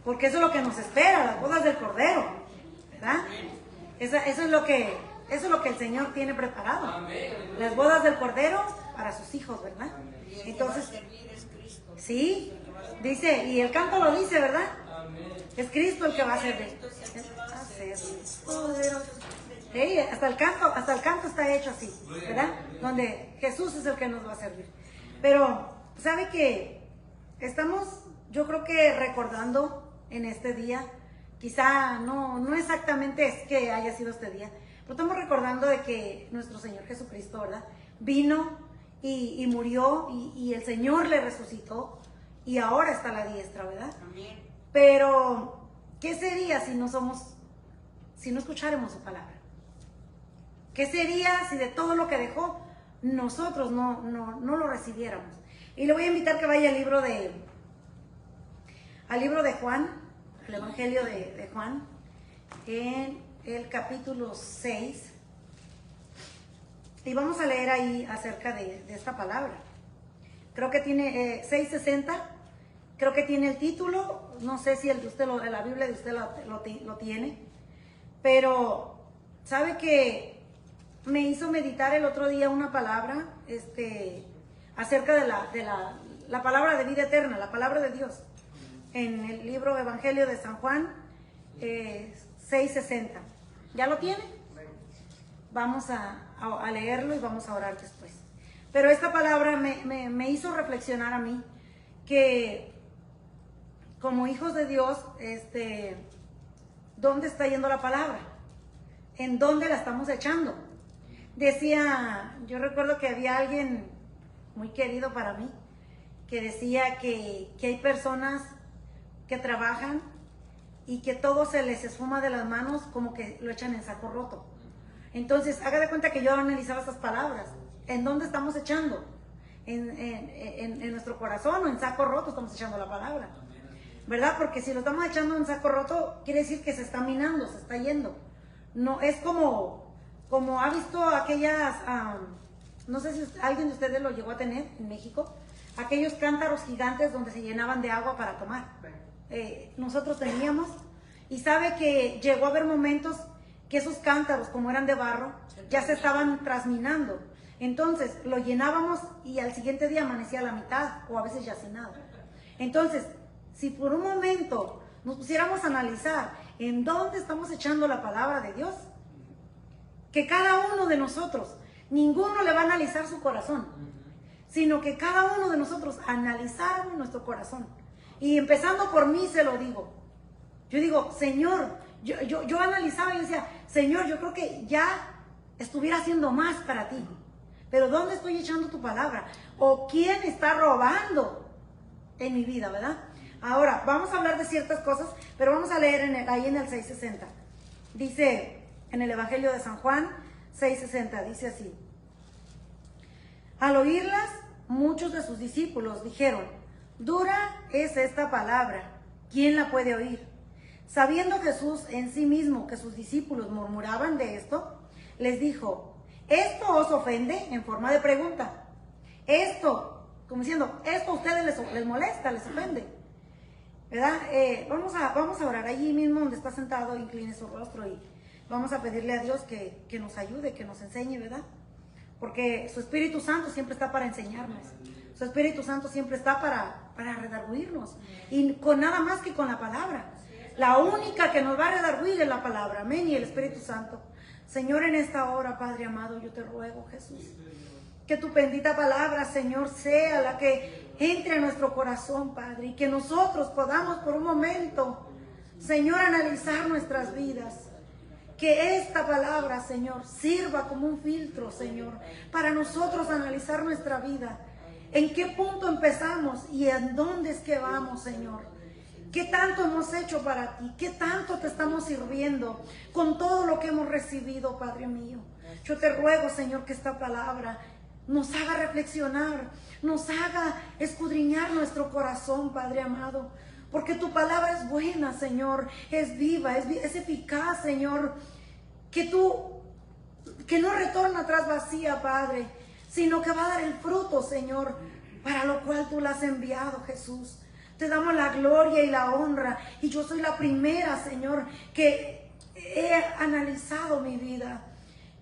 porque eso es lo que nos espera, las bodas del Cordero, ¿verdad? Eso es lo que el Señor tiene preparado. Las bodas del Cordero para sus hijos, ¿verdad? Entonces, sí, dice, y el canto lo dice, ¿verdad? Es Cristo el que va a servir. Sí, hasta el canto está hecho así, ¿verdad? Donde Jesús es el que nos va a servir. Pero, ¿sabe qué? Estamos, yo creo que recordando en este día, quizá no exactamente es que haya sido este día, pero estamos recordando de que nuestro Señor Jesucristo, ¿verdad? Vino y murió y el Señor le resucitó y ahora está a la diestra, ¿verdad? Pero, ¿qué sería si no escucháramos su palabra? ¿Qué sería si de todo lo que dejó nosotros no lo recibiéramos? Y le voy a invitar que vaya al libro de Juan, el Evangelio de Juan, en el capítulo 6. Y vamos a leer ahí acerca de esta palabra. Creo que tiene 6:60, creo que tiene el título, no sé si el de usted, la Biblia de usted lo tiene, pero sabe que me hizo meditar el otro día una palabra acerca de la palabra de vida eterna, la palabra de Dios, en el libro Evangelio de San Juan 6:60. ¿Ya lo tiene? Vamos a leerlo y vamos a orar después. Pero esta palabra me hizo reflexionar a mí que como hijos de Dios, ¿dónde está yendo la palabra? ¿En dónde la estamos echando? Decía, yo recuerdo que había alguien muy querido para mí que decía que hay personas que trabajan y que todo se les esfuma de las manos como que lo echan en saco roto. Entonces, haga de cuenta que yo analizaba estas palabras. ¿En dónde estamos echando? ¿En nuestro corazón o en saco roto estamos echando la palabra? ¿Verdad? Porque si lo estamos echando en saco roto, quiere decir que se está minando, se está yendo. No, es como ha visto aquellas, no sé si alguien de ustedes lo llegó a tener en México, aquellos cántaros gigantes donde se llenaban de agua para tomar. Nosotros teníamos, y sabe que llegó a haber momentos que esos cántaros, como eran de barro, ya se estaban trasminando. Entonces lo llenábamos y al siguiente día amanecía a la mitad o a veces ya sin nada. Entonces, si por un momento nos pusiéramos a analizar en dónde estamos echando la palabra de Dios, que cada uno de nosotros, ninguno le va a analizar su corazón, sino que cada uno de nosotros analizáramos nuestro corazón. Y empezando por mí se lo digo. Yo digo, Señor, yo analizaba y decía, Señor, yo creo que ya estuviera haciendo más para ti. Pero ¿dónde estoy echando tu palabra? ¿O quién está robando en mi vida, verdad? Ahora, vamos a hablar de ciertas cosas, pero vamos a leer ahí en el 6:60. Dice, en el Evangelio de San Juan, 6:60, dice así. Al oírlas, muchos de sus discípulos dijeron, dura es esta palabra, ¿quién la puede oír? Sabiendo Jesús en sí mismo que sus discípulos murmuraban de esto, les dijo, ¿esto os ofende? En forma de pregunta. Esto, como diciendo, esto a ustedes les molesta, les ofende, ¿verdad? Vamos a orar allí mismo donde está sentado, incline su rostro y vamos a pedirle a Dios que nos ayude, que nos enseñe, ¿verdad? Porque su Espíritu Santo siempre está para enseñarnos. Su Espíritu Santo siempre está para redarguirnos. Y con nada más que con la palabra. La única que nos va a redarguir es la palabra. Amén. Y el Espíritu Santo. Señor, en esta hora, Padre amado, yo te ruego, Jesús, que tu bendita palabra, Señor, sea la que entre a nuestro corazón, Padre. Y que nosotros podamos por un momento, Señor, analizar nuestras vidas. Que esta palabra, Señor, sirva como un filtro, Señor, para nosotros analizar nuestra vida. ¿En qué punto empezamos y en dónde es que vamos, Señor? ¿Qué tanto hemos hecho para ti? ¿Qué tanto te estamos sirviendo con todo lo que hemos recibido, Padre mío? Yo te ruego, Señor, que esta palabra nos haga reflexionar, nos haga escudriñar nuestro corazón, Padre amado. Porque tu palabra es buena, Señor, es viva, es eficaz, Señor. Que no retorna atrás vacía, Padre, sino que va a dar el fruto, Señor, para lo cual tú la has enviado, Jesús. Te damos la gloria y la honra. Y yo soy la primera, Señor, que he analizado mi vida,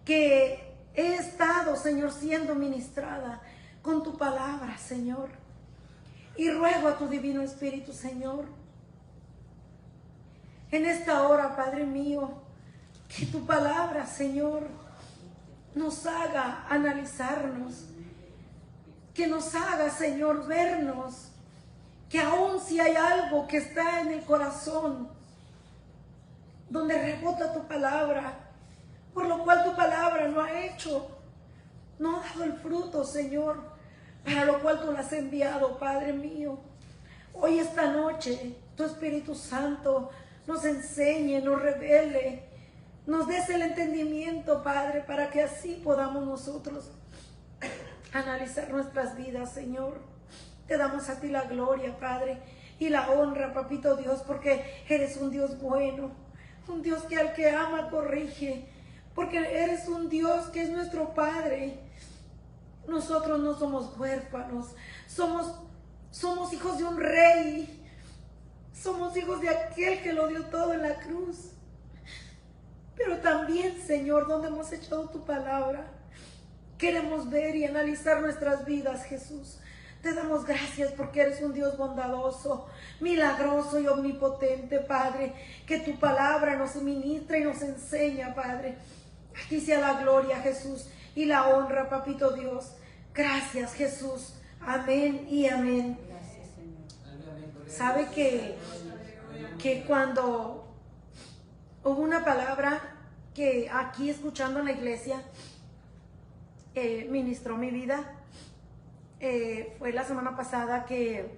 que he estado, Señor, siendo ministrada con tu palabra, Señor. Y ruego a tu divino Espíritu, Señor, en esta hora, Padre mío, que tu palabra, Señor, nos haga analizarnos, que nos haga, Señor, vernos, que aun si hay algo que está en el corazón, donde rebota tu palabra, por lo cual tu palabra no ha hecho, no ha dado el fruto, Señor, para lo cual tú la has enviado, Padre mío. Hoy, esta noche, tu Espíritu Santo nos enseñe, nos revele, nos des el entendimiento, Padre, para que así podamos nosotros analizar nuestras vidas, Señor. Te damos a ti la gloria, Padre, y la honra, Papito Dios, porque eres un Dios bueno, un Dios que al que ama corrige, porque eres un Dios que es nuestro Padre. Nosotros no somos huérfanos, somos hijos de un rey, somos hijos de aquel que lo dio todo en la cruz. Pero también, Señor, donde hemos echado tu palabra, queremos ver y analizar nuestras vidas, Jesús. Te damos gracias porque eres un Dios bondadoso, milagroso y omnipotente, Padre, que tu palabra nos ministra y nos enseña, Padre. A ti sea la gloria, Jesús, y la honra, Papito Dios. Gracias, Jesús. Amén y amén. ¿Sabe que cuando hubo una palabra que aquí escuchando en la iglesia ministró mi vida? Fue la semana pasada que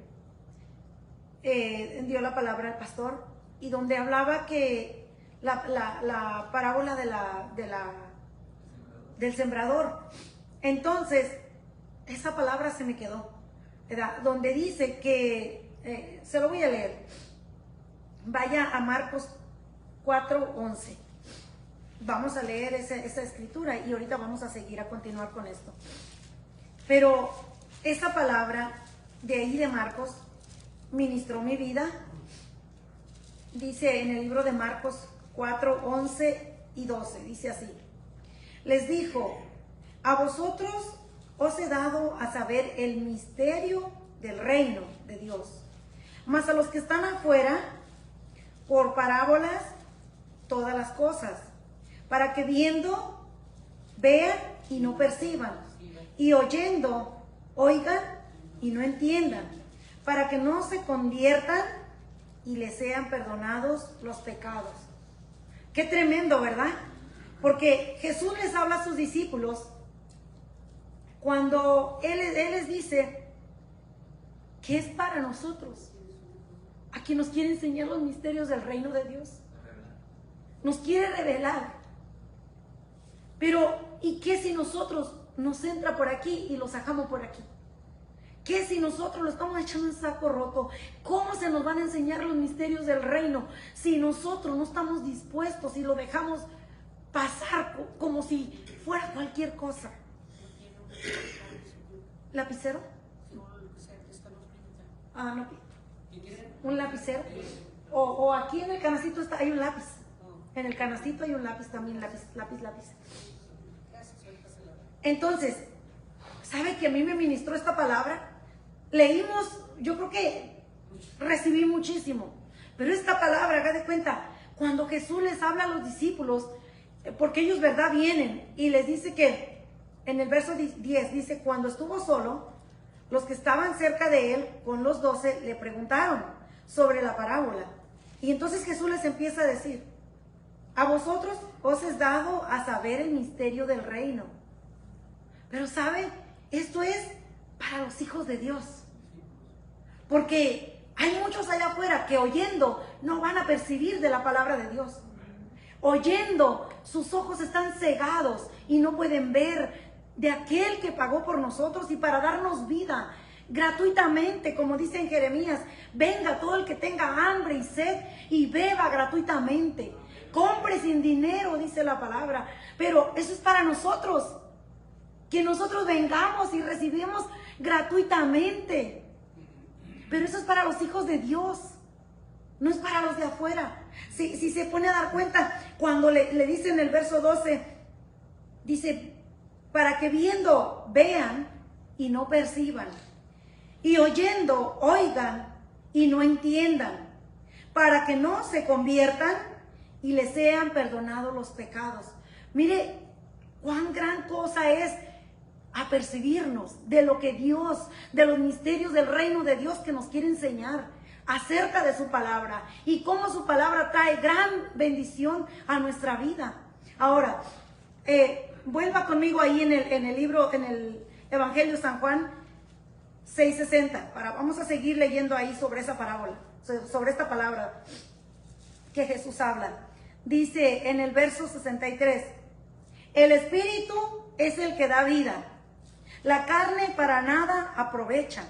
dio la palabra al pastor, y donde hablaba que la parábola del sembrador. Entonces, esa palabra se me quedó, ¿verdad? Donde dice que, se lo voy a leer, vaya a Marcos 4:11. Vamos a leer esa escritura y ahorita vamos a seguir a continuar con esto. Pero esa palabra de ahí de Marcos ministró mi vida. Dice en el libro de Marcos 4:11 y 12, dice así: les dijo, a vosotros os he dado a saber el misterio del reino de Dios, mas a los que están afuera, por parábolas, todas las cosas, para que viendo, vean y no perciban, y oyendo, oigan y no entiendan, para que no se conviertan y les sean perdonados los pecados. Qué tremendo, ¿verdad? Porque Jesús les habla a sus discípulos cuando Él les dice que es para nosotros, a quien nos quiere enseñar los misterios del reino de Dios. Nos quiere revelar. Pero, ¿y qué si nosotros nos entra por aquí y lo sacamos por aquí? ¿Qué si nosotros lo estamos echando en saco roto? ¿Cómo se nos van a enseñar los misterios del reino si nosotros no estamos dispuestos y lo dejamos pasar como si fuera cualquier cosa? ¿Lapicero? Ah, no. ¿Un lapicero? O aquí en el canastito hay un lápiz. En el canastito hay un lápiz también, lápiz. Entonces, ¿sabe que a mí me ministró esta palabra? Leímos, yo creo que recibí muchísimo, pero esta palabra, haga de cuenta, cuando Jesús les habla a los discípulos, porque ellos, ¿verdad?, vienen y les dice que, en el verso 10, dice, cuando estuvo solo, los que estaban cerca de él, con los 12, le preguntaron sobre la parábola. Y entonces Jesús les empieza a decir, a vosotros os es dado a saber el misterio del reino. Pero ¿sabe? Esto es para los hijos de Dios. Porque hay muchos allá afuera que oyendo no van a percibir de la palabra de Dios. Oyendo, sus ojos están cegados y no pueden ver de aquel que pagó por nosotros y para darnos vida gratuitamente, como dice en Jeremías, venga todo el que tenga hambre y sed y beba gratuitamente. Compre sin dinero, dice la palabra, pero eso es para nosotros, que nosotros vengamos y recibimos gratuitamente. Pero eso es para los hijos de Dios, no es para los de afuera. Si se pone a dar cuenta, cuando le dice en el verso 12, dice, para que viendo, vean y no perciban, y oyendo, oigan y no entiendan, para que no se conviertan y les sean perdonados los pecados. Mire, cuán gran cosa es apercibirnos de lo que Dios, de los misterios del reino de Dios que nos quiere enseñar acerca de su palabra y cómo su palabra trae gran bendición a nuestra vida. Ahora, vuelva conmigo ahí en el libro, en el Evangelio de San Juan 6:60. Vamos a seguir leyendo ahí sobre esa parábola, sobre esta palabra que Jesús habla. Dice en el verso 63, el Espíritu es el que da vida, la carne para nada aprovecha.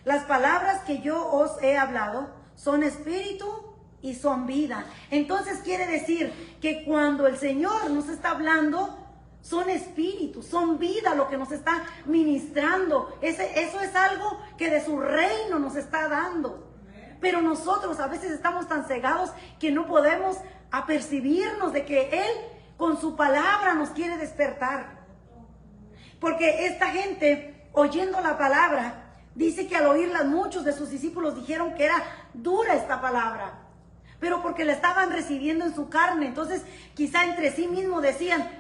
Las palabras que yo os he hablado son espíritu y son vida. Entonces quiere decir que cuando el Señor nos está hablando, son espíritu, son vida lo que nos está ministrando. Eso es algo que de su reino nos está dando. Pero nosotros a veces estamos tan cegados que no podemos apercibirnos de que Él con su palabra nos quiere despertar. Porque esta gente, oyendo la palabra, dice que al oírla muchos de sus discípulos dijeron que era dura esta palabra, pero porque la estaban recibiendo en su carne. Entonces quizá entre sí mismos decían,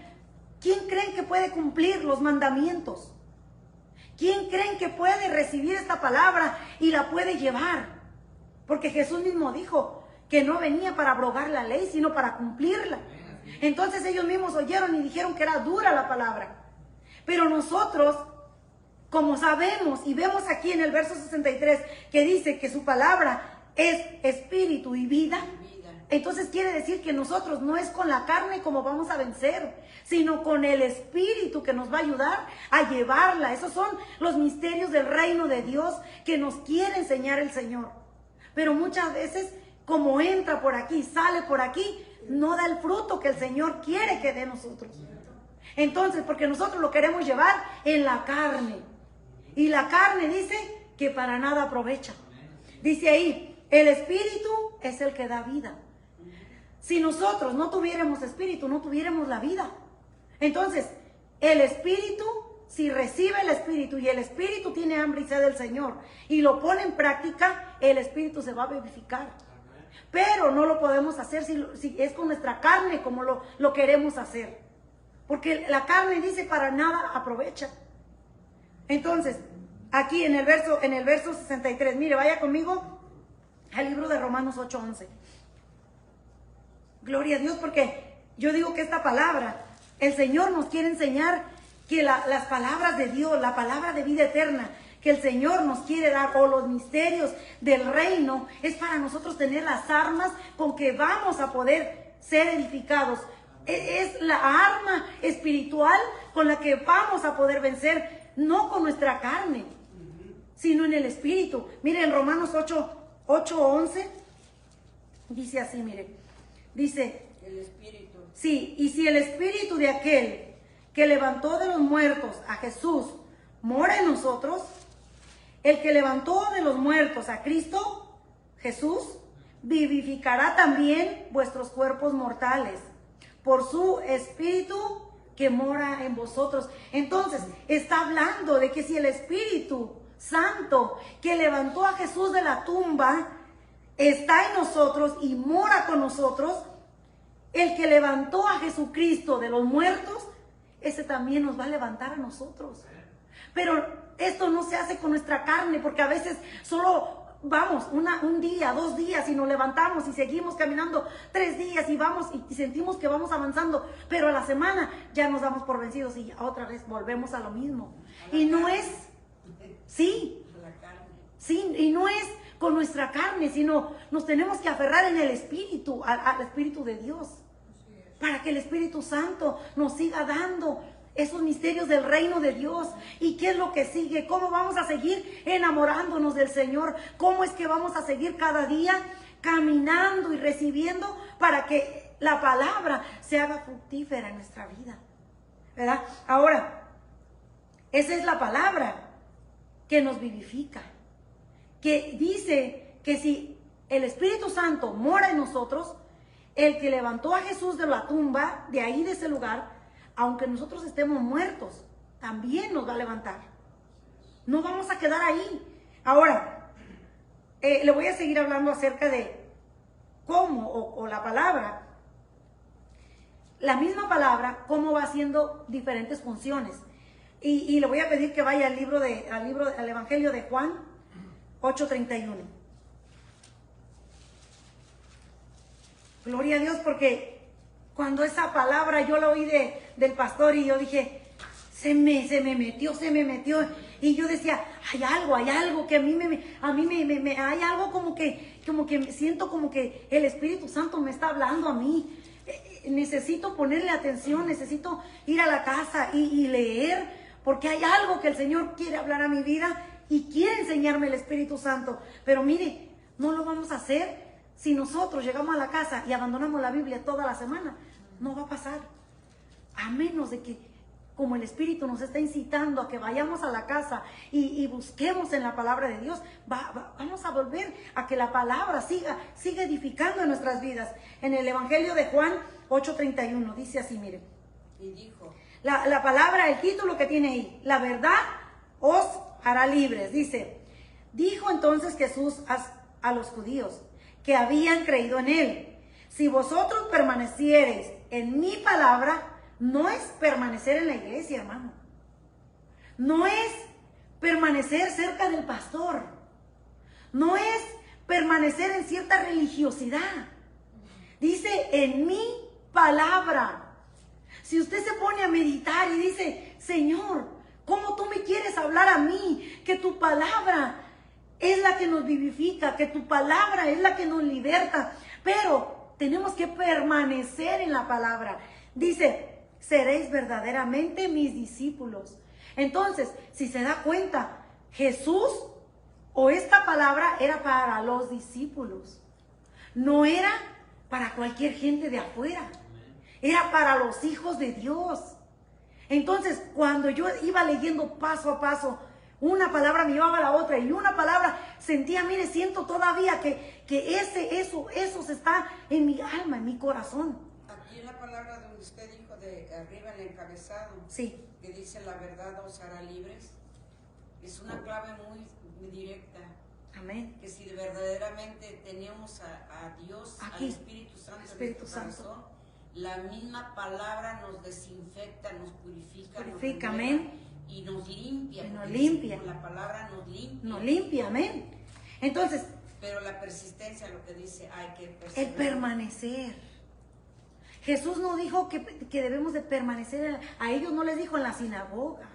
¿quién creen que puede cumplir los mandamientos? ¿Quién creen que puede recibir esta palabra y la puede llevar? Porque Jesús mismo dijo que no venía para abrogar la ley, sino para cumplirla. Entonces ellos mismos oyeron y dijeron que era dura la palabra. Pero nosotros, como sabemos y vemos aquí en el verso 63 que dice que su palabra es espíritu y vida, entonces quiere decir que nosotros no es con la carne como vamos a vencer, sino con el espíritu que nos va a ayudar a llevarla. Esos son los misterios del reino de Dios que nos quiere enseñar el Señor. Pero muchas veces, como entra por aquí, sale por aquí, no da el fruto que el Señor quiere que dé nosotros. Entonces, porque nosotros lo queremos llevar en la carne. Y la carne dice que para nada aprovecha. Dice ahí, el espíritu es el que da vida. Si nosotros no tuviéramos espíritu, no tuviéramos la vida. Entonces, el espíritu, si recibe el espíritu y el espíritu tiene hambre y sed del Señor y lo pone en práctica, el espíritu se va a vivificar. Pero no lo podemos hacer si es con nuestra carne como lo queremos hacer. Porque la carne dice para nada aprovecha. Entonces, aquí en el verso 63, mire, vaya conmigo al libro de Romanos 8:11. Gloria a Dios, porque yo digo que esta palabra, el Señor nos quiere enseñar que las palabras de Dios, la palabra de vida eterna, que el Señor nos quiere dar, o los misterios del reino, es para nosotros tener las armas con que vamos a poder ser edificados. Es la arma espiritual con la que vamos a poder vencer, no con nuestra carne, sino en el espíritu. Mire, en Romanos 8:11 dice así, mire, dice, el espíritu. Sí, y si el espíritu de aquel que levantó de los muertos a Jesús mora en nosotros, el que levantó de los muertos a Cristo Jesús vivificará también vuestros cuerpos mortales por su espíritu que mora en vosotros. Entonces, está hablando de que si el Espíritu Santo que levantó a Jesús de la tumba está en nosotros y mora con nosotros, el que levantó a Jesucristo de los muertos, ese también nos va a levantar a nosotros. Pero esto no se hace con nuestra carne, porque a veces solo vamos un día, 2 días y nos levantamos y seguimos caminando 3 días y vamos y sentimos que vamos avanzando, pero a la semana ya nos damos por vencidos y otra vez volvemos a lo mismo. Y no es, sí, y no es con nuestra carne, sino nos tenemos que aferrar en el Espíritu, al Espíritu de Dios, para que el Espíritu Santo nos siga dando esos misterios del reino de Dios. ¿Y qué es lo que sigue? ¿Cómo vamos a seguir enamorándonos del Señor? ¿Cómo es que vamos a seguir cada día caminando y recibiendo para que la palabra se haga fructífera en nuestra vida? ¿Verdad? Ahora, esa es la palabra que nos vivifica, que dice que si el Espíritu Santo mora en nosotros, el que levantó a Jesús de la tumba, de ahí, de ese lugar, aunque nosotros estemos muertos, también nos va a levantar. No vamos a quedar ahí. Ahora, le voy a seguir hablando acerca de cómo, o la palabra, la misma palabra, cómo va haciendo diferentes funciones. Y le voy a pedir que vaya al Evangelio de Juan 8:31. Gloria a Dios, porque cuando esa palabra yo la oí del pastor y yo dije, se me metió. Y yo decía, hay algo que a mí hay algo como que siento como que el Espíritu Santo me está hablando a mí. Necesito ponerle atención, necesito ir a la casa y leer, porque hay algo que el Señor quiere hablar a mi vida y quiere enseñarme el Espíritu Santo. Pero mire, no lo vamos a hacer si nosotros llegamos a la casa y abandonamos la Biblia toda la semana. No va a pasar. A menos de que, como el Espíritu nos está incitando a que vayamos a la casa y busquemos en la palabra de Dios, vamos a volver a que la palabra siga edificando en nuestras vidas. En el Evangelio de Juan 8:31 dice así, miren. Y dijo, la palabra, el título que tiene ahí, la verdad os hará libres. Dijo entonces Jesús a los judíos que habían creído en él: si vosotros permaneciereis en mi palabra. No es permanecer en la iglesia, hermano. No es permanecer cerca del pastor. No es permanecer en cierta religiosidad. Dice, en mi palabra. Si usted se pone a meditar y dice, Señor, ¿cómo tú me quieres hablar a mí? Que tu palabra es la que nos vivifica, que tu palabra es la que nos liberta. Pero tenemos que permanecer en la palabra. Dice, seréis verdaderamente mis discípulos. Entonces, si se da cuenta, Jesús o esta palabra era para los discípulos. No era para cualquier gente de afuera. Era para los hijos de Dios. Entonces, cuando yo iba leyendo paso a paso, una palabra me llevaba a la otra y una palabra sentía, mire, siento todavía que eso se está en mi alma, en mi corazón. aquí en la palabra donde usted dijo de arriba en el encabezado, Sí. que dice la verdad os hará libres, es una clave muy directa. Amén. Que si verdaderamente tenemos a Dios, Aquí, al Espíritu Santo, Espíritu en nuestro Santo. corazón, la misma palabra nos desinfecta, nos purifica, Purifica, nos amén. y nos limpia. Y nos porque limpia. La palabra nos limpia. Nos limpia, amén. Entonces, pero la persistencia, lo que dice, hay que el perseverar. permanecer. Jesús no dijo que debemos de permanecer, a ellos no les dijo en la sinagoga.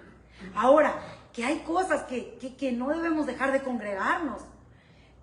Ahora, que hay cosas que no debemos dejar de congregarnos.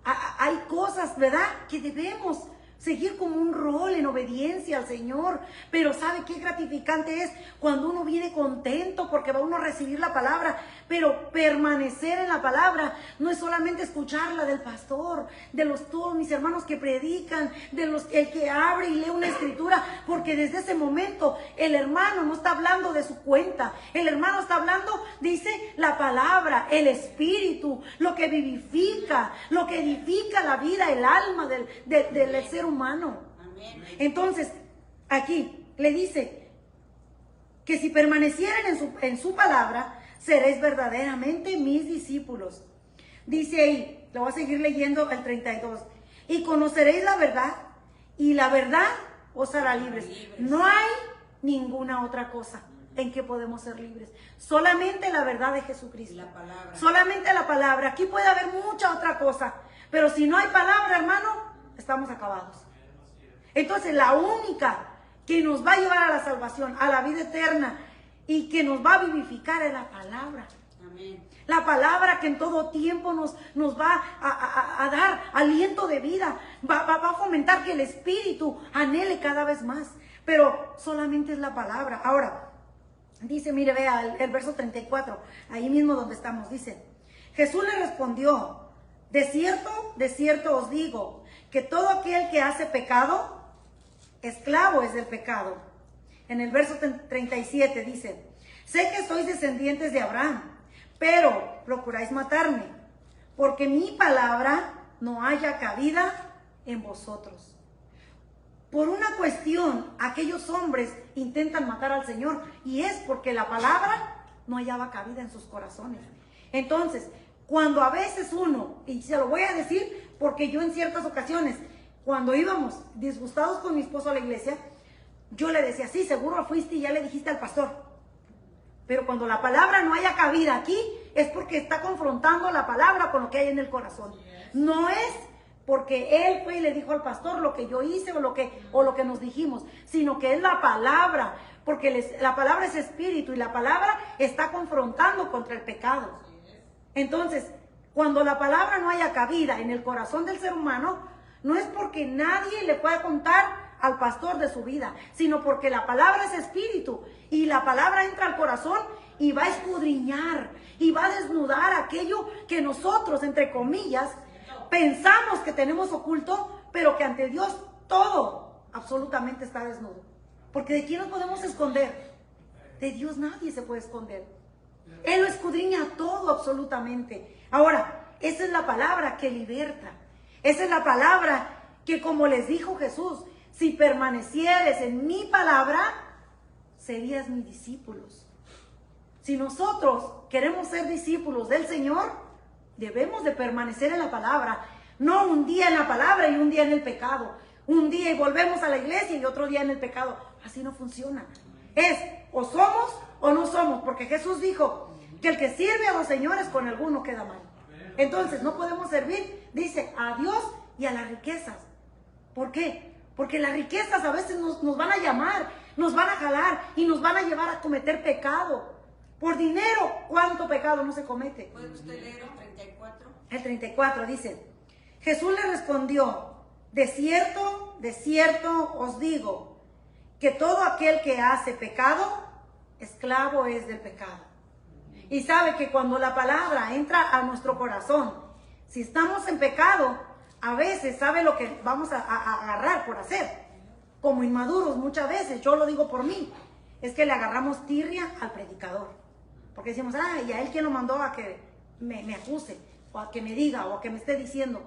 Hay cosas, ¿verdad?, que debemos seguir como un rol en obediencia al Señor. Pero ¿sabe qué gratificante es? Cuando uno viene contento porque va uno a recibir la palabra. Pero permanecer en la palabra no es solamente escucharla del pastor, de todos mis hermanos que predican, el que abre y lee una escritura, porque desde ese momento el hermano no está hablando de su cuenta. El hermano está hablando, dice, la palabra, el espíritu, lo que vivifica, lo que edifica la vida, el alma del ser humano. Amén. Entonces, aquí le dice que si permanecieran en su palabra, seréis verdaderamente mis discípulos. Dice ahí, lo voy a seguir leyendo el 32. Y conoceréis la verdad, y la verdad os hará libres. No hay ninguna otra cosa en que podemos ser libres. Solamente la verdad de Jesucristo. La palabra. Solamente la palabra. Aquí puede haber mucha otra cosa, pero si no hay palabra, hermano, estamos acabados. Entonces, la única que nos va a llevar a la salvación, a la vida eterna, y que nos va a vivificar es la palabra. Amén. La palabra que en todo tiempo nos va a dar aliento de vida. Va a fomentar que el espíritu anhele cada vez más. Pero solamente es la palabra. Ahora, dice, mire, vea el verso 34. Ahí mismo donde estamos, dice. Jesús le respondió: de cierto os digo, que todo aquel que hace pecado, esclavo es del pecado. En el verso 37 dice: sé que sois descendientes de Abraham, pero procuráis matarme, porque mi palabra no haya cabida en vosotros. Por una cuestión, aquellos hombres intentan matar al Señor, y es porque la palabra no hallaba cabida en sus corazones. Entonces, cuando a veces uno, y se lo voy a decir porque yo en ciertas ocasiones, cuando íbamos disgustados con mi esposo a la iglesia, yo le decía, sí, seguro fuiste y ya le dijiste al pastor. Pero cuando la palabra no haya cabida aquí, es porque está confrontando la palabra con lo que hay en el corazón. No es porque él fue y le dijo al pastor lo que yo hice o lo que nos dijimos, sino que es la palabra, porque la palabra es espíritu y la palabra está confrontando contra el pecado. Entonces, cuando la palabra no haya cabida en el corazón del ser humano, no es porque nadie le pueda contar al pastor de su vida, sino porque la palabra es espíritu y la palabra entra al corazón y va a escudriñar y va a desnudar aquello que nosotros, entre comillas, pensamos que tenemos oculto, pero que ante Dios todo absolutamente está desnudo. Porque ¿de quién nos podemos esconder? De Dios nadie se puede esconder. Él lo escudriña todo absolutamente. Ahora, esa es la palabra que liberta. Esa es la palabra que, como les dijo Jesús, si permanecieres en mi palabra, serías mis discípulos. Si nosotros queremos ser discípulos del Señor, debemos de permanecer en la palabra. No un día en la palabra y un día en el pecado. Un día y volvemos a la iglesia y otro día en el pecado. Así no funciona. Es o somos o no somos. Porque Jesús dijo que el que sirve a los señores con alguno queda mal. Entonces no podemos servir, dice, a Dios y a las riquezas. ¿Por qué? Porque las riquezas a veces nos van a llamar, nos van a jalar y nos van a llevar a cometer pecado. Por dinero, ¿cuánto pecado no se comete? ¿Puede usted leer el 34? El 34 dice, Jesús le respondió, de cierto os digo, que todo aquel que hace pecado, esclavo es del pecado. Y sabe que cuando la palabra entra a nuestro corazón, si estamos en pecado, a veces sabe lo que vamos a agarrar por hacer. Como inmaduros muchas veces, yo lo digo por mí, es que le agarramos tirria al predicador. Porque decimos, ¿y a él quién lo mandó a que me acuse? O a que me diga, o a que me esté diciendo.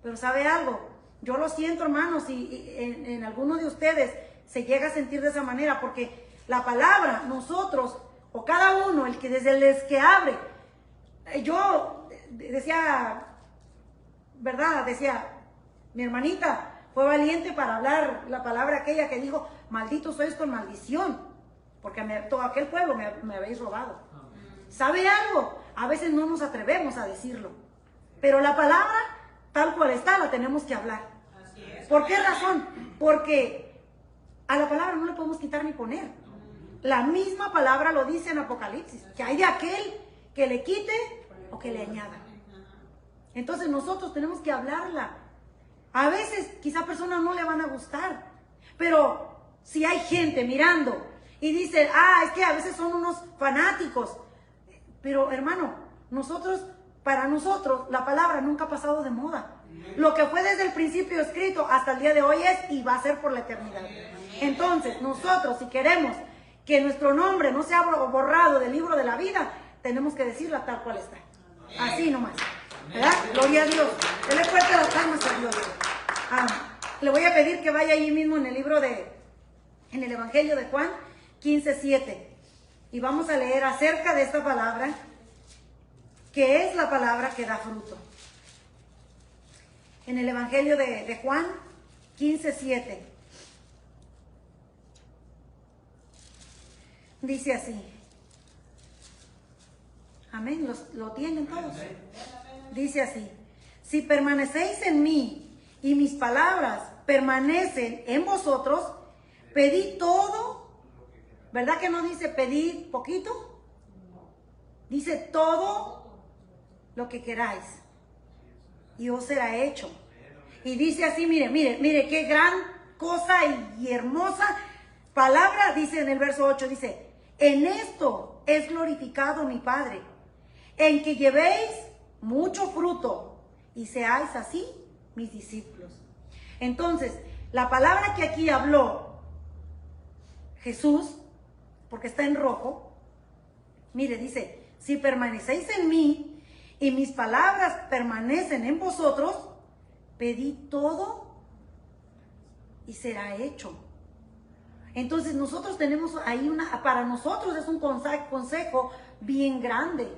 Pero ¿sabe algo? Yo lo siento, hermanos, y en algunos de ustedes se llega a sentir de esa manera, porque la palabra, nosotros, o cada uno, el que desde el que abre, yo decía, ¿verdad? Decía, mi hermanita fue valiente para hablar la palabra aquella que dijo, malditos sois con maldición, porque todo aquel pueblo me habéis robado. ¿Sabe algo? A veces no nos atrevemos a decirlo, pero la palabra, tal cual está, la tenemos que hablar. ¿Por qué razón? Porque a la palabra no le podemos quitar ni poner. La misma palabra lo dice en Apocalipsis, que hay de aquel que le quite o que le añada. Entonces nosotros tenemos que hablarla. A veces quizá a personas no le van a gustar, pero si hay gente mirando y dice, es que a veces son unos fanáticos. Pero hermano, para nosotros, la palabra nunca ha pasado de moda. Lo que fue desde el principio escrito hasta el día de hoy es y va a ser por la eternidad. Entonces, nosotros, si queremos que nuestro nombre no sea borrado del libro de la vida, tenemos que decirla tal cual está. Así nomás. ¿Verdad? Gloria a Dios. Dele fuerte las palmas a Dios. Le voy a pedir que vaya ahí mismo en el Evangelio de Juan 15:7. Y vamos a leer acerca de esta palabra, que es la palabra que da fruto. En el Evangelio de Juan 15:7. Dice así. Amén. ¿Lo tienen todos? Dice así. Si permanecéis en mí y mis palabras permanecen en vosotros, pedid todo. ¿Verdad que no dice pedid poquito? Dice todo lo que queráis y os será hecho. Y dice así, mire qué gran cosa y hermosa palabra. Dice en el verso 8, dice, en esto es glorificado mi Padre, en que llevéis mucho fruto y seáis así mis discípulos. Entonces, la palabra que aquí habló Jesús, porque está en rojo, mire, dice, si permanecéis en mí y mis palabras permanecen en vosotros, pedid todo y será hecho. Entonces nosotros tenemos ahí para nosotros es un consejo bien grande.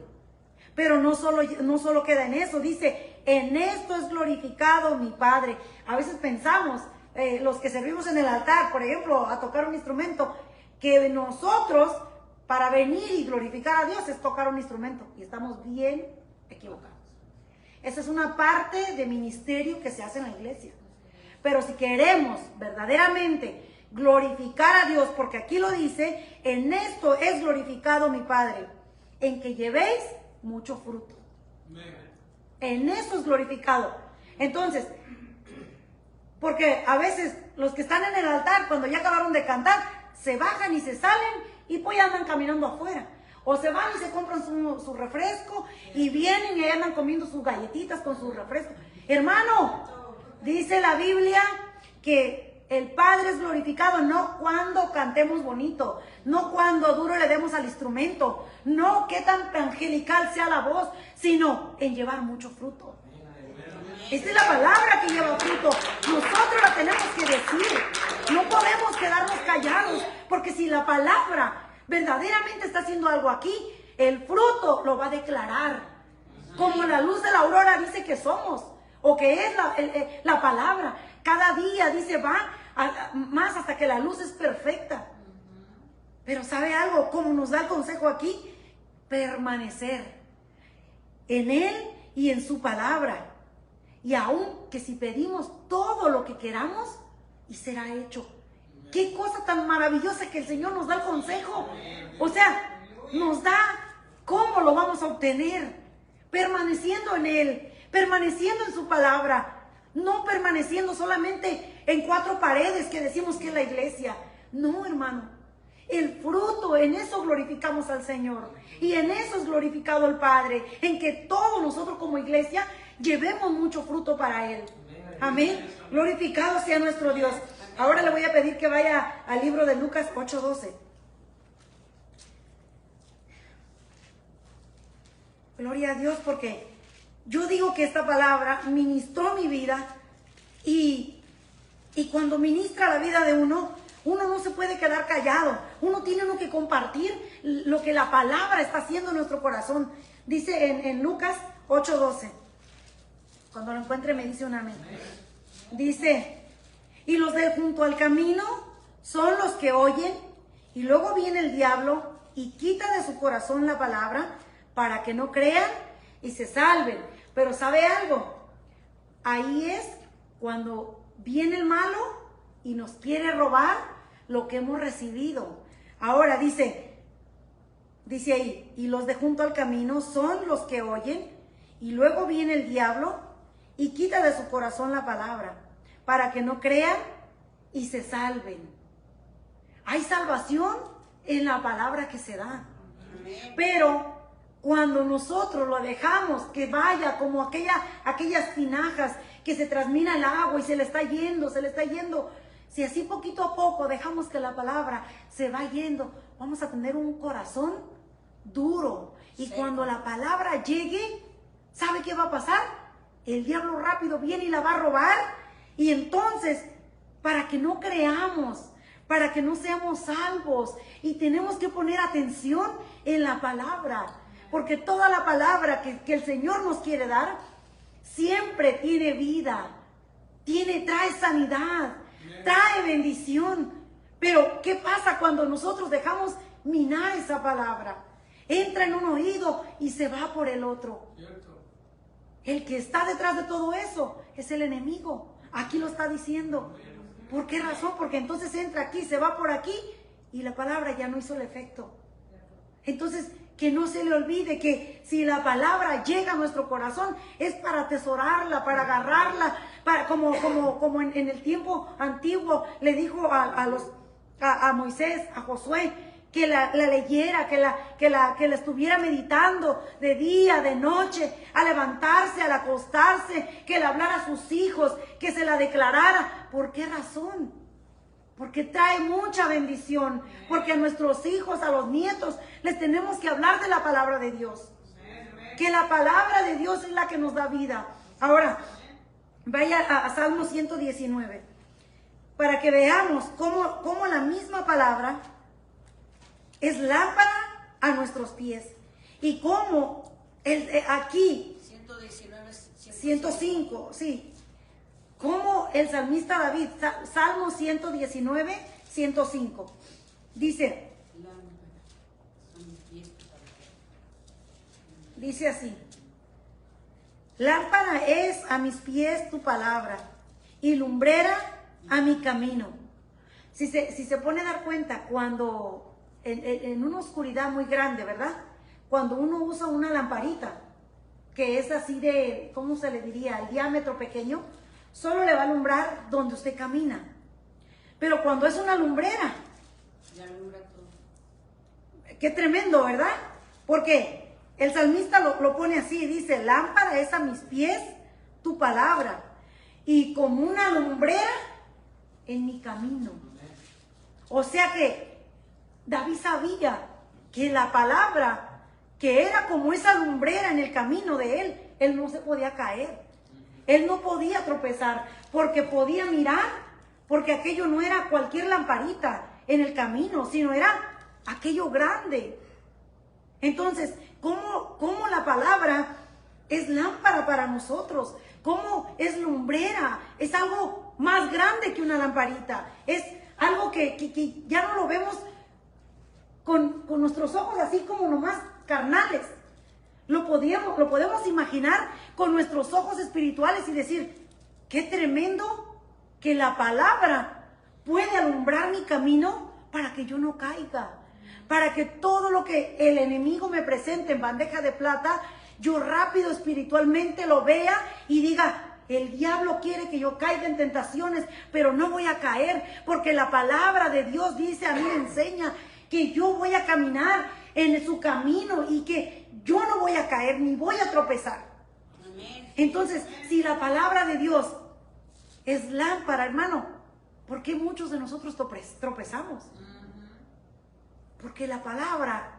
Pero no solo queda en eso, dice, en esto es glorificado mi Padre. A veces pensamos, los que servimos en el altar, por ejemplo, a tocar un instrumento, que nosotros, para venir y glorificar a Dios, es tocar un instrumento. Y estamos bien equivocados. Esa es una parte de ministerio que se hace en la iglesia. Pero si queremos verdaderamente glorificar a Dios, porque aquí lo dice, en esto es glorificado mi Padre, en que llevéis mucho fruto. En eso es glorificado. Entonces, porque a veces los que están en el altar, cuando ya acabaron de cantar, se bajan y se salen y pues ya andan caminando afuera. O se van y se compran su refresco y vienen y andan comiendo sus galletitas con su refresco. Hermano, dice la Biblia que el Padre es glorificado no cuando cantemos bonito, no cuando duro le demos al instrumento, no qué tan angelical sea la voz, sino en llevar mucho fruto. Esta es la palabra que lleva fruto. Nosotros la tenemos que decir. No podemos quedarnos callados, porque si la palabra verdaderamente está haciendo algo aquí, el fruto lo va a declarar. Como la luz de la aurora dice que somos, o que es la palabra. Cada día dice va más hasta que la luz es perfecta. Pero ¿sabe algo? Como nos da el consejo aquí, permanecer en Él y en su palabra. Y aún que si pedimos todo lo que queramos, y será hecho. Qué cosa tan maravillosa que el Señor nos da el consejo. O sea, nos da cómo lo vamos a obtener. Permaneciendo en Él, permaneciendo en su palabra. No permaneciendo solamente en cuatro paredes que decimos que es la iglesia. No, hermano. El fruto, en eso glorificamos al Señor. Y en eso es glorificado el Padre. En que todos nosotros como iglesia llevemos mucho fruto para Él. Amén. Glorificado sea nuestro Dios. Ahora le voy a pedir que vaya al libro de Lucas 8:12. Gloria a Dios, porque yo digo que esta palabra ministró mi vida y cuando ministra la vida de uno no se puede quedar callado. Uno tiene que compartir lo que la palabra está haciendo en nuestro corazón. Dice en Lucas 8:12. Cuando lo encuentre me dice un amén. Dice, y los de junto al camino son los que oyen, y luego viene el diablo y quita de su corazón la palabra para que no crean y se salven. Pero ¿sabe algo? Ahí es cuando viene el malo y nos quiere robar lo que hemos recibido. Ahora dice ahí, y los de junto al camino son los que oyen, y luego viene el diablo y quita de su corazón la palabra, para que no crean y se salven. Hay salvación en la palabra que se da. Pero cuando nosotros lo dejamos que vaya como aquellas tinajas que se transmina el agua y se le está yendo, si así poquito a poco dejamos que la palabra se va yendo, vamos a tener un corazón duro. Y cuando la palabra llegue, ¿sabe qué va a pasar? El diablo rápido viene y la va a robar. Y entonces, para que no creamos, para que no seamos salvos, y tenemos que poner atención en la palabra, porque toda la palabra que el Señor nos quiere dar, siempre tiene vida, trae sanidad, trae bendición. Pero, ¿qué pasa cuando nosotros dejamos minar esa palabra? Entra en un oído y se va por el otro. El que está detrás de todo eso es el enemigo. Aquí lo está diciendo. ¿Por qué razón? Porque entonces entra aquí, se va por aquí y la palabra ya no hizo el efecto. Entonces, que no se le olvide que si la palabra llega a nuestro corazón es para atesorarla, para agarrarla, como en el tiempo antiguo le dijo a Moisés, a Josué, que la leyera, que la estuviera meditando de día, de noche, a levantarse, al acostarse, que le hablara a sus hijos, que se la declarara. ¿Por qué razón? Porque trae mucha bendición, porque a nuestros hijos, a los nietos, les tenemos que hablar de la palabra de Dios. que la palabra de Dios es la que nos da vida. Ahora, vaya a Salmo 119, para que veamos cómo la misma palabra es lámpara a nuestros pies. Y cómo aquí, 105, sí, como el salmista David, Salmo 119, 105, dice así: lámpara es a mis pies tu palabra y lumbrera a mi camino. Si se pone a dar cuenta, cuando en una oscuridad muy grande, ¿verdad? Cuando uno usa una lamparita, que es así de, ¿cómo se le diría? El diámetro pequeño, solo le va a alumbrar donde usted camina. Pero cuando es una lumbrera, ya alumbra todo. qué tremendo, ¿verdad? Porque el salmista lo pone así, dice: lámpara es a mis pies tu palabra y como una lumbrera en mi camino. O sea que David sabía que la palabra, que era como esa lumbrera en el camino de él no se podía caer. Él no podía tropezar porque podía mirar, porque aquello no era cualquier lamparita en el camino, sino era aquello grande. Entonces, ¿cómo la palabra es lámpara para nosotros? ¿Cómo es lumbrera? Es algo más grande que una lamparita. Es algo que ya no lo vemos con nuestros ojos así como nomás carnales. Lo podemos imaginar con nuestros ojos espirituales y decir: qué tremendo que la palabra puede alumbrar mi camino para que yo no caiga, para que todo lo que el enemigo me presente en bandeja de plata, yo rápido espiritualmente lo vea y diga: el diablo quiere que yo caiga en tentaciones, pero no voy a caer, porque la palabra de Dios dice, a mí me enseña que yo voy a caminar en su camino y que yo no voy a caer ni voy a tropezar. Entonces, si la palabra de Dios es lámpara, hermano, ¿por qué muchos de nosotros tropezamos? Porque la palabra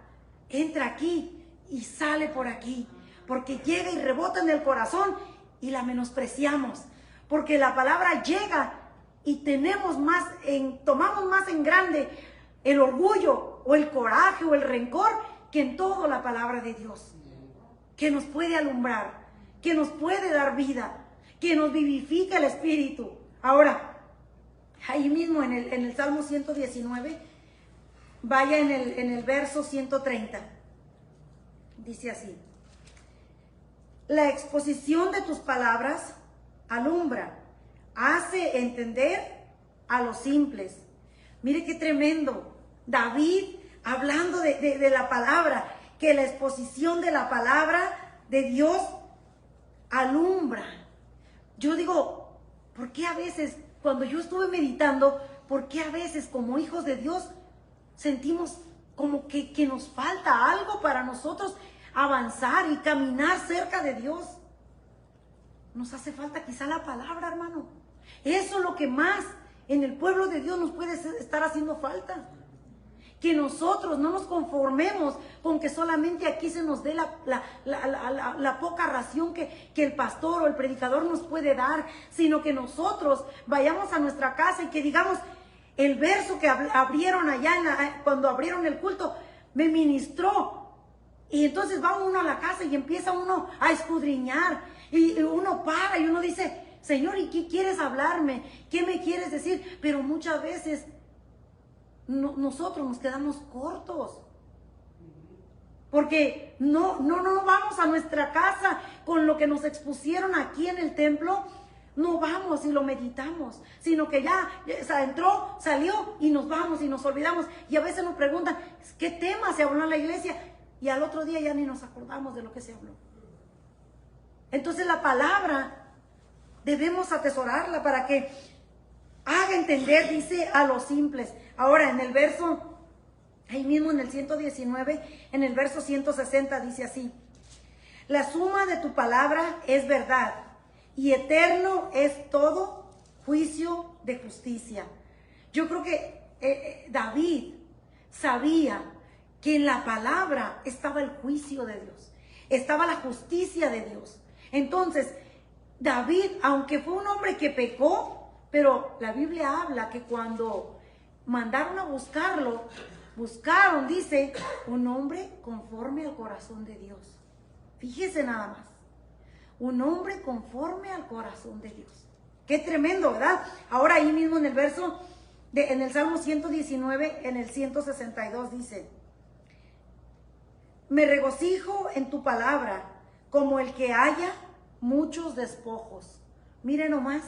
entra aquí y sale por aquí, porque llega y rebota en el corazón y la menospreciamos, porque la palabra llega y tomamos más en grande el orgullo o el coraje o el rencor que en todo la palabra de Dios, que nos puede alumbrar, que nos puede dar vida, que nos vivifica el espíritu. Ahora, ahí mismo en el Salmo 119, vaya en el verso 130, dice así: la exposición de tus palabras alumbra, hace entender a los simples. Mire qué tremendo. David hablando de la palabra, que la exposición de la palabra de Dios alumbra. Yo digo, ¿por qué a veces, cuando yo estuve meditando, por qué a veces como hijos de Dios sentimos como que nos falta algo para nosotros avanzar y caminar cerca de Dios? Nos hace falta quizá la palabra, hermano. Eso es lo que más en el pueblo de Dios nos puede estar haciendo falta. Que nosotros no nos conformemos con que solamente aquí se nos dé la poca ración que el pastor o el predicador nos puede dar, sino que nosotros vayamos a nuestra casa y que digamos: el verso que abrieron allá cuando abrieron el culto me ministró. Y entonces va uno a la casa y empieza uno a escudriñar y uno para y uno dice: Señor, ¿y qué quieres hablarme? ¿Qué me quieres decir? Pero muchas veces nosotros nos quedamos cortos, porque no vamos a nuestra casa con lo que nos expusieron aquí en el templo. No vamos y lo meditamos, sino que ya entró, salió y nos vamos y nos olvidamos. Y a veces nos preguntan: ¿qué tema se habló en la iglesia? Y al otro día ya ni nos acordamos de lo que se habló. Entonces la palabra debemos atesorarla para que haga entender, dice, a los simples. Ahora en el verso, ahí mismo en el 119, en el verso 160 dice así: la suma de tu palabra es verdad y eterno es todo juicio de justicia. Yo creo que David sabía que en la palabra estaba el juicio de Dios. estaba la justicia de Dios. Entonces, David, aunque fue un hombre que pecó, pero la Biblia habla que cuando mandaron a buscarlo, buscaron, dice, un hombre conforme al corazón de Dios. Fíjese nada más. Un hombre conforme al corazón de Dios. Qué tremendo, ¿verdad? Ahora ahí mismo en el verso, en el Salmo 119, en el 162 dice: me regocijo en tu palabra, como el que haya muchos despojos. Mire nomás.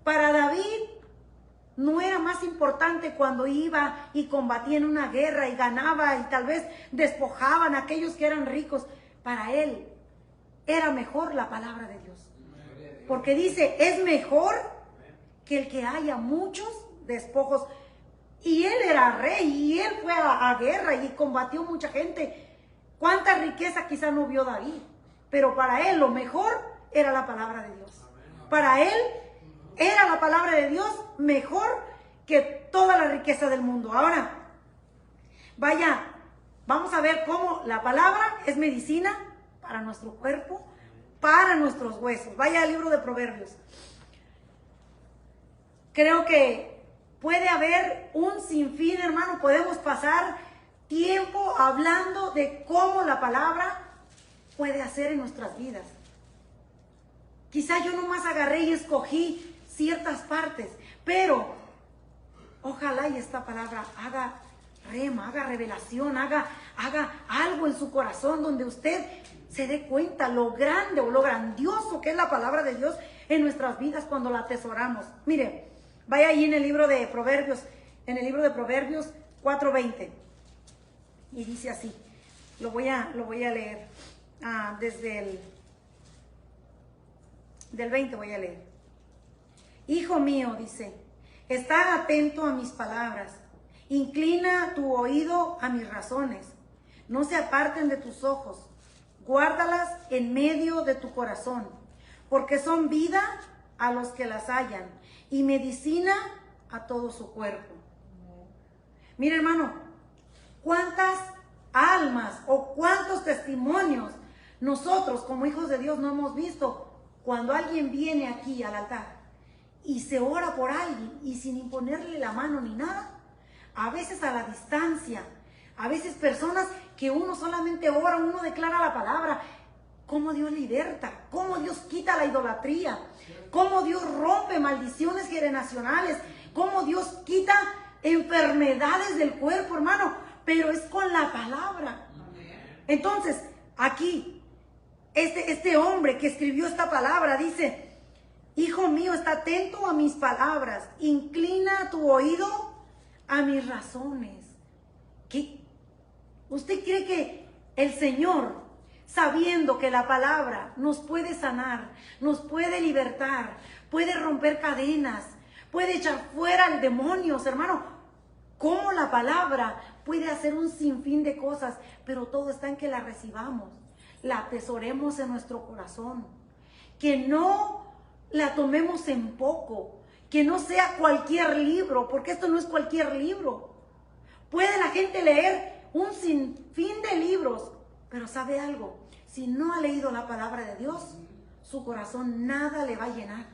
Para David no era más importante cuando iba y combatía en una guerra y ganaba y tal vez despojaban a aquellos que eran ricos. Para él era mejor la palabra de Dios. Porque dice, es mejor que el que haya muchos despojos. Y él era rey y él fue a guerra y combatió mucha gente. Cuánta riqueza quizá no vio David, pero para él lo mejor era la palabra de Dios. Para él era la palabra de Dios mejor que toda la riqueza del mundo. Ahora, vaya, vamos a ver cómo la palabra es medicina para nuestro cuerpo, para nuestros huesos. Vaya al libro de Proverbios. Creo que puede haber un sinfín, hermano. Podemos pasar tiempo hablando de cómo la palabra puede hacer en nuestras vidas. Quizá yo nomás agarré y escogí ciertas partes, pero ojalá y esta palabra haga rema, haga revelación, haga algo en su corazón donde usted se dé cuenta lo grande o lo grandioso que es la palabra de Dios en nuestras vidas cuando la atesoramos. Mire, vaya ahí en el libro de Proverbios, 4:20, y dice así, lo voy a leer desde del 20 voy a leer. Hijo mío, dice, está atento a mis palabras, inclina tu oído a mis razones, no se aparten de tus ojos, guárdalas en medio de tu corazón, porque son vida a los que las hallan y medicina a todo su cuerpo. Mira, hermano, cuántas almas o cuántos testimonios nosotros como hijos de Dios no hemos visto cuando alguien viene aquí al altar y se ora por alguien y sin imponerle la mano ni nada, a veces a la distancia, a veces personas que uno solamente ora, uno declara la palabra, cómo Dios liberta, cómo Dios quita la idolatría, cómo Dios rompe maldiciones generacionales, cómo Dios quita enfermedades del cuerpo, hermano, pero es con la palabra. Entonces, aquí, este hombre que escribió esta palabra dice, hijo mío, está atento a mis palabras, inclina tu oído a mis razones. ¿Qué? ¿Usted cree que el Señor, sabiendo que la palabra nos puede sanar, nos puede libertar, puede romper cadenas, puede echar fuera al demonios, hermano? ¿Cómo la palabra puede hacer un sinfín de cosas? Pero todo está en que la recibamos, la atesoremos en nuestro corazón, que no la tomemos en poco, que no sea cualquier libro, porque esto no es cualquier libro. Puede la gente leer un sinfín de libros, pero ¿sabe algo? Si no ha leído la palabra de Dios, su corazón nada le va a llenar.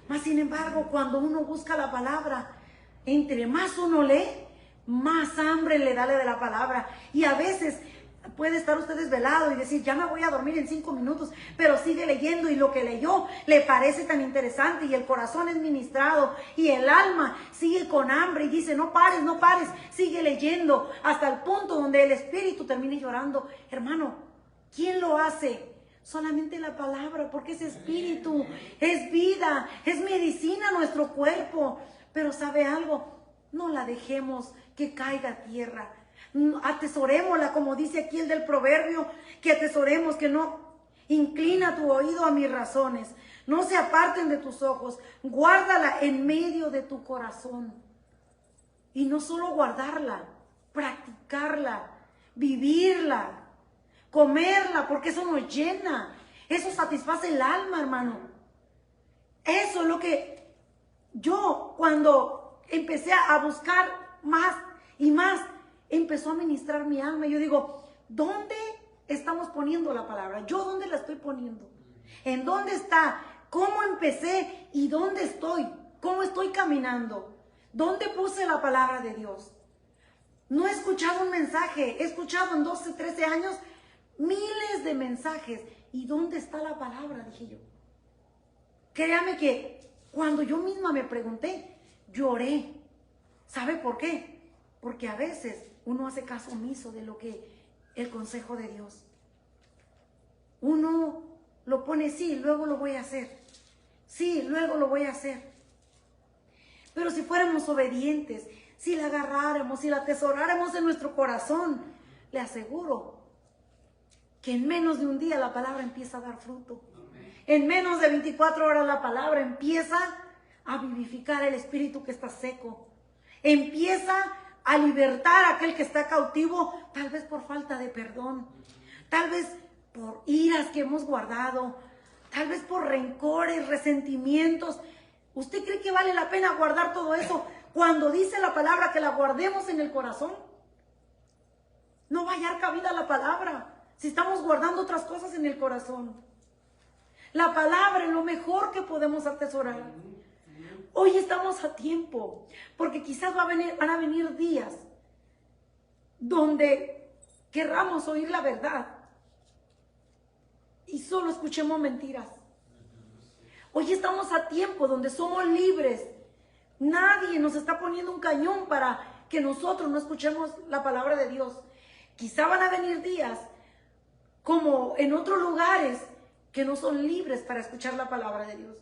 Mas sin embargo, cuando uno busca la palabra, entre más uno lee, más hambre le da de la palabra. Y a veces puede estar usted desvelado y decir, ya me voy a dormir en 5 minutos, pero sigue leyendo y lo que leyó le parece tan interesante y el corazón es ministrado y el alma sigue con hambre y dice, no pares, no pares, sigue leyendo hasta el punto donde el espíritu termine llorando. Hermano, ¿quién lo hace? Solamente la palabra, porque es espíritu, es vida, es medicina a nuestro cuerpo. Pero ¿sabe algo? No la dejemos que caiga a tierra. Atesorémosla, como dice aquí el del proverbio, que atesoremos, que no inclina tu oído a mis razones, no se aparten de tus ojos, guárdala en medio de tu corazón. Y no solo guardarla, practicarla, vivirla, comerla, porque eso nos llena, eso satisface el alma, hermano. Eso es lo que yo, cuando empecé a buscar más y más, empezó a ministrar mi alma. Yo digo, ¿dónde estamos poniendo la palabra? ¿Yo dónde la estoy poniendo? ¿En dónde está? ¿Cómo empecé y dónde estoy? ¿Cómo estoy caminando? ¿Dónde puse la palabra de Dios? No he escuchado un mensaje, he escuchado en 12, 13 años miles de mensajes. ¿Y dónde está la palabra? Dije yo. Créame que cuando yo misma me pregunté, lloré. ¿Sabe por qué? Porque a veces uno hace caso omiso de lo que el consejo de Dios. Uno lo pone, sí, luego lo voy a hacer. Sí, luego lo voy a hacer. Pero si fuéramos obedientes, si la agarráramos, si la atesoráramos en nuestro corazón, le aseguro que en menos de un día la palabra empieza a dar fruto. En menos de 24 horas la palabra empieza a vivificar el espíritu que está seco. Empieza a libertar a aquel que está cautivo, tal vez por falta de perdón, tal vez por iras que hemos guardado, tal vez por rencores, resentimientos. ¿Usted cree que vale la pena guardar todo eso cuando dice la palabra que la guardemos en el corazón? No va a hallar cabida la palabra si estamos guardando otras cosas en el corazón. La palabra es lo mejor que podemos atesorar. Hoy estamos a tiempo, porque quizás van a venir días donde querramos oír la verdad y solo escuchemos mentiras. Hoy estamos a tiempo donde somos libres. Nadie nos está poniendo un cañón para que nosotros no escuchemos la palabra de Dios. Quizá van a venir días como en otros lugares que no son libres para escuchar la palabra de Dios.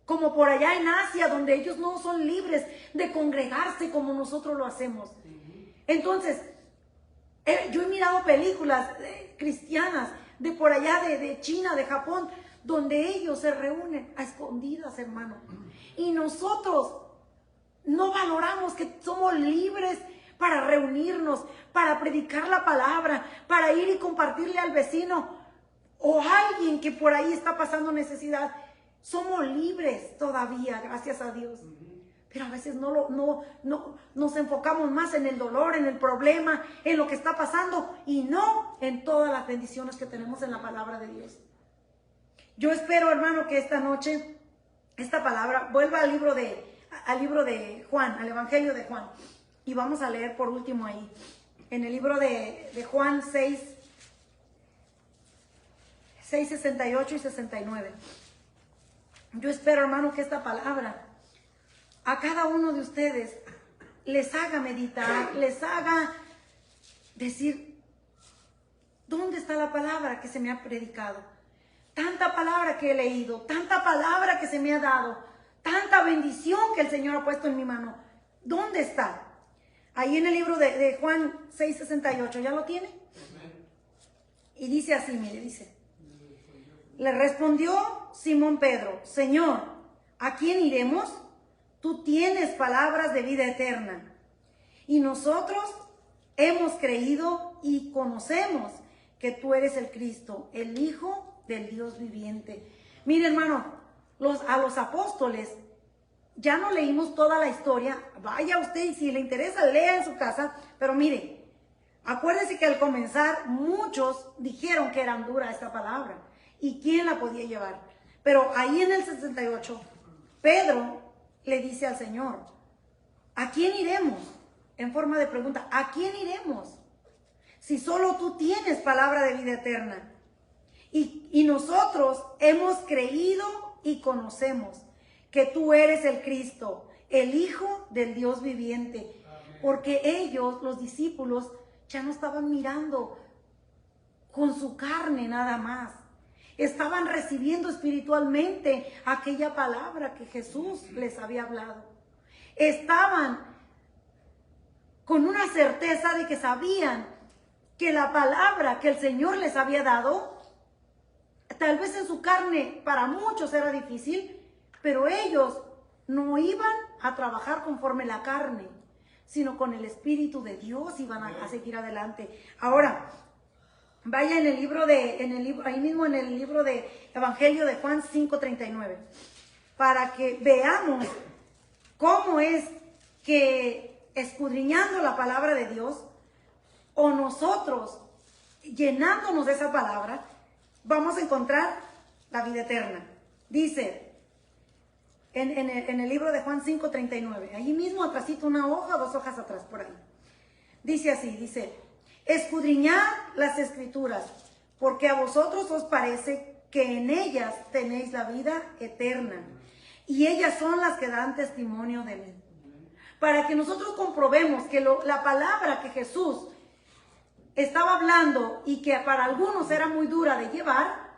Como por allá en Asia, donde ellos no son libres de congregarse como nosotros lo hacemos. Entonces, yo he mirado películas cristianas de por allá, de China, de Japón, donde ellos se reúnen a escondidas, hermano. Y nosotros no valoramos que somos libres para reunirnos, para predicar la palabra, para ir y compartirle al vecino o a alguien que por ahí está pasando necesidad. Somos libres todavía, gracias a Dios. Pero a veces no nos enfocamos más en el dolor, en el problema, en lo que está pasando y no en todas las bendiciones que tenemos en la palabra de Dios. Yo espero, hermano, que esta noche esta palabra vuelva al libro de Juan, al Evangelio de Juan. Y vamos a leer por último ahí, en el libro de Juan 6, 68 y 69. Yo espero, hermano, que esta palabra a cada uno de ustedes les haga meditar, les haga decir, ¿dónde está la palabra que se me ha predicado? Tanta palabra que he leído, tanta palabra que se me ha dado, tanta bendición que el Señor ha puesto en mi mano. ¿Dónde está? Ahí en el libro de Juan 6:68, ¿ya lo tiene? Y dice así, mire, dice. Le respondió Simón Pedro, Señor, ¿a quién iremos? Tú tienes palabras de vida eterna. Y nosotros hemos creído y conocemos que tú eres el Cristo, el Hijo del Dios viviente. Mire, hermano, a los apóstoles, ya no leímos toda la historia. Vaya usted y si le interesa, lea en su casa. Pero mire, acuérdese que al comenzar muchos dijeron que era dura esta palabra. ¿Y quién la podía llevar? Pero ahí en el 68, Pedro le dice al Señor, ¿a quién iremos? En forma de pregunta, ¿a quién iremos? Si solo tú tienes palabra de vida eterna. Y nosotros hemos creído y conocemos que tú eres el Cristo, el Hijo del Dios viviente. Amén. Porque ellos, los discípulos, ya no estaban mirando con su carne nada más. Estaban recibiendo espiritualmente aquella palabra que Jesús les había hablado. Estaban con una certeza de que sabían que la palabra que el Señor les había dado, tal vez en su carne para muchos era difícil, pero ellos no iban a trabajar conforme la carne, sino con el Espíritu de Dios iban a seguir adelante. Ahora, vaya en el libro ahí mismo en el libro de Evangelio de Juan 5:39, para que veamos cómo es que escudriñando la palabra de Dios, o nosotros llenándonos de esa palabra, vamos a encontrar la vida eterna. Dice en el libro de Juan 5:39, ahí mismo atrásito, una hoja, 2 hojas atrás, por ahí. Dice así, dice: escudriñad las escrituras, porque a vosotros os parece que en ellas tenéis la vida eterna, y ellas son las que dan testimonio de mí. Para que nosotros comprobemos que la palabra que Jesús estaba hablando y que para algunos era muy dura de llevar,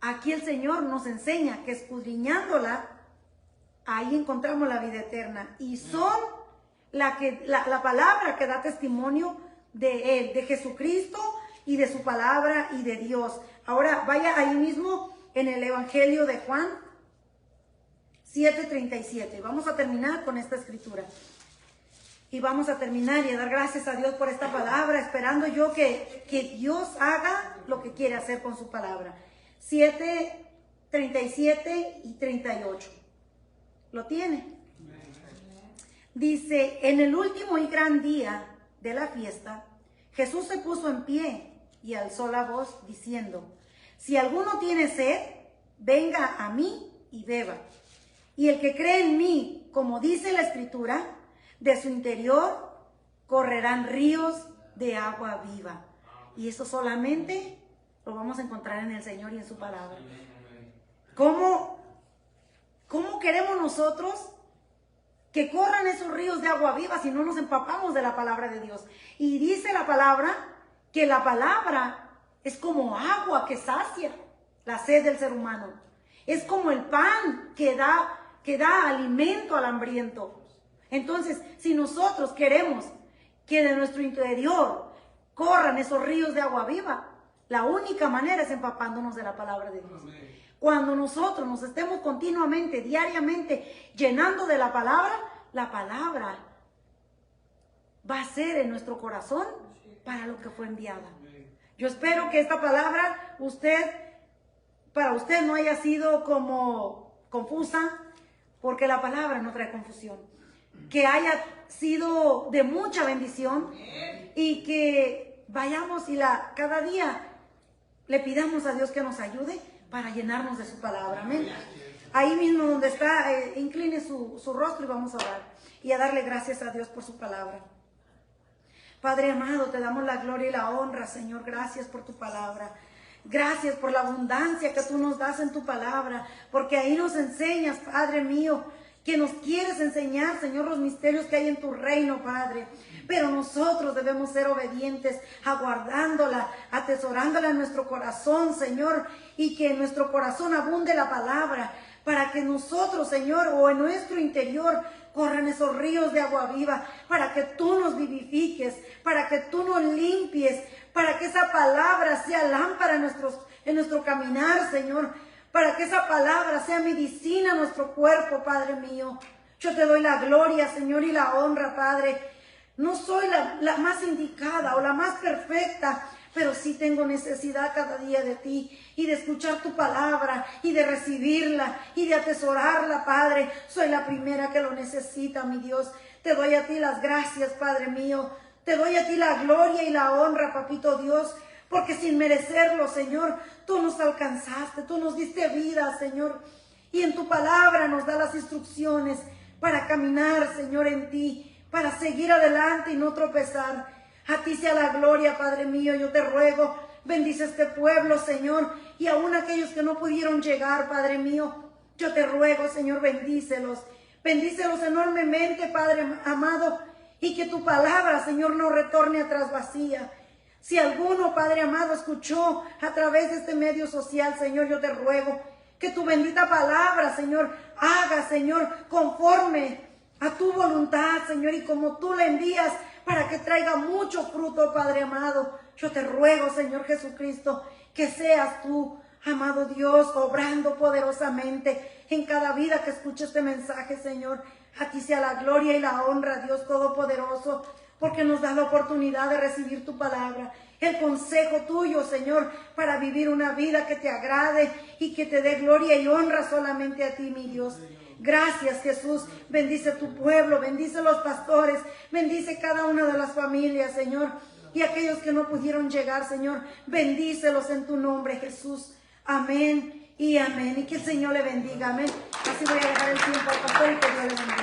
aquí el Señor nos enseña que escudriñándola, ahí encontramos la vida eterna. Y son la palabra que da testimonio de Él, de Jesucristo y de su palabra y de Dios. Ahora vaya ahí mismo en el Evangelio de Juan 7:37. Vamos a terminar con esta escritura. Y vamos a terminar y a dar gracias a Dios por esta palabra, esperando yo que Dios haga lo que quiere hacer con su palabra. 7:37 y 38. ¿Lo tiene? Dice: en el último y gran día de la fiesta, Jesús se puso en pie y alzó la voz diciendo: si alguno tiene sed, venga a mí y beba. Y el que cree en mí, como dice la Escritura, de su interior correrán ríos de agua viva. Y eso solamente lo vamos a encontrar en el Señor y en su palabra. ¿Cómo queremos nosotros que corran esos ríos de agua viva si no nos empapamos de la palabra de Dios? Y dice la palabra que la palabra es como agua que sacia la sed del ser humano. Es como el pan que da alimento al hambriento. Entonces, si nosotros queremos que de nuestro interior corran esos ríos de agua viva, la única manera es empapándonos de la palabra de Dios. Cuando nosotros nos estemos continuamente, diariamente, llenando de la palabra va a ser en nuestro corazón para lo que fue enviada. Yo espero que esta palabra para usted no haya sido como confusa, porque la palabra no trae confusión. Que haya sido de mucha bendición y que vayamos y cada día le pidamos a Dios que nos ayude para llenarnos de su palabra. Amén. Ahí mismo donde está, incline su rostro y vamos a orar y a darle gracias a Dios por su palabra. Padre amado, te damos la gloria y la honra, Señor. Gracias por tu palabra. Gracias por la abundancia que tú nos das en tu palabra, porque ahí nos enseñas, Padre mío, que nos quieres enseñar, Señor, los misterios que hay en tu reino, Padre. Pero nosotros debemos ser obedientes, aguardándola, atesorándola en nuestro corazón, Señor, y que en nuestro corazón abunde la palabra, para que nosotros, Señor, o en nuestro interior corran esos ríos de agua viva, para que tú nos vivifiques, para que tú nos limpies, para que esa palabra sea lámpara en nuestro caminar, Señor, para que esa palabra sea medicina a nuestro cuerpo, Padre mío. Yo te doy la gloria, Señor, y la honra, Padre. No soy la más indicada o la más perfecta, pero sí tengo necesidad cada día de ti y de escuchar tu palabra y de recibirla y de atesorarla, Padre. Soy la primera que lo necesita, mi Dios. Te doy a ti las gracias, Padre mío. Te doy a ti la gloria y la honra, Papito Dios, porque sin merecerlo, Señor, tú nos alcanzaste, tú nos diste vida, Señor. Y en tu palabra nos da las instrucciones para caminar, Señor, en ti, para seguir adelante y no tropezar. A ti sea la gloria, Padre mío. Yo te ruego, bendice este pueblo, Señor, y aún aquellos que no pudieron llegar, Padre mío. Yo te ruego, Señor, bendícelos. Bendícelos enormemente, Padre amado, y que tu palabra, Señor, no retorne atrás vacía. Si alguno, Padre amado, escuchó a través de este medio social, Señor, yo te ruego que tu bendita palabra, Señor, haga, Señor, conforme a tu voluntad, Señor, y como tú la envías para que traiga mucho fruto, Padre amado. Yo te ruego, Señor Jesucristo, que seas tú, amado Dios, obrando poderosamente en cada vida que escuche este mensaje, Señor. A ti sea la gloria y la honra, Dios Todopoderoso, porque nos da la oportunidad de recibir tu palabra, el consejo tuyo, Señor, para vivir una vida que te agrade y que te dé gloria y honra solamente a ti, mi Dios. Gracias, Jesús. Bendice tu pueblo, bendice los pastores, bendice cada una de las familias, Señor. y aquellos que no pudieron llegar, Señor, bendícelos en tu nombre, Jesús. Amén y amén. Y que el Señor le bendiga. Amén. Así voy a dejar el tiempo al pastor y que Dios le bendiga.